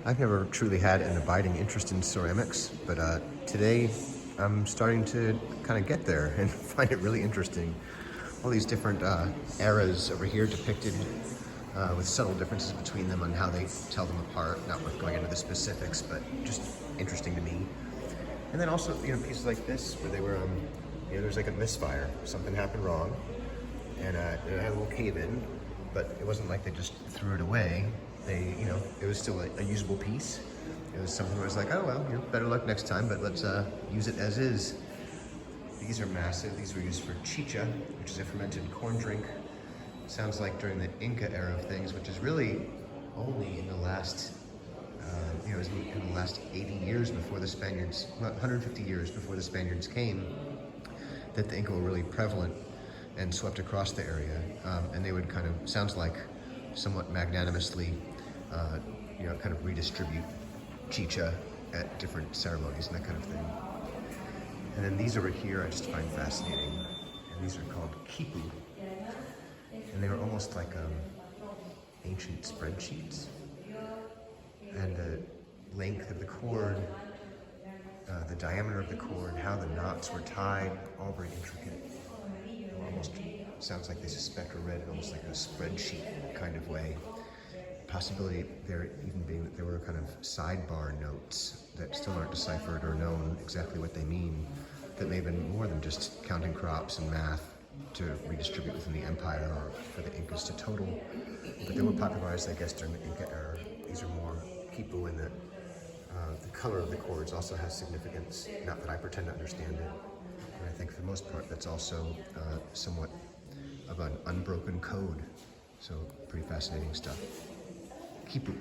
I've never truly had an abiding interest in ceramics, but today I'm starting to kind of get there and find it really interesting. All these different eras over here depicted with subtle differences between them on how they tell them apart. Not worth going into the specifics, but just interesting to me. And then also, pieces like this where they were, there's like a misfire. Something happened wrong, and it had a little cave in, but it wasn't like they just threw it away. It was still a usable piece. It was something where I was like, oh well, better luck next time, but let's use it as is. These are massive. These were used for chicha, which is a fermented corn drink. Sounds like during the Inca era of things, which is really only in the last, in the last 80 years before the Spaniards, well, 150 years before the Spaniards came, that the Inca were really prevalent and swept across the area. And they would kind of, sounds like, somewhat magnanimously, kind of redistribute chicha at different ceremonies and that kind of thing. And then these over here I just find fascinating. And these are called quipu. And they were almost like ancient spreadsheets. And the length of the cord, the diameter of the cord, how the knots were tied, all very intricate. Almost sounds like they suspect or read it almost like a spreadsheet kind of way. Possibility there even being that there were kind of sidebar notes that still aren't deciphered or known exactly what they mean, that may have been more than just counting crops and math to redistribute within the empire or for the Incas to total. But they were popularized, I guess, during the Inca era. These are more quipu in that the color of the cords also has significance, not that I pretend to understand it. And I think for the most part that's also somewhat of an unbroken code. So pretty fascinating stuff. Quipu.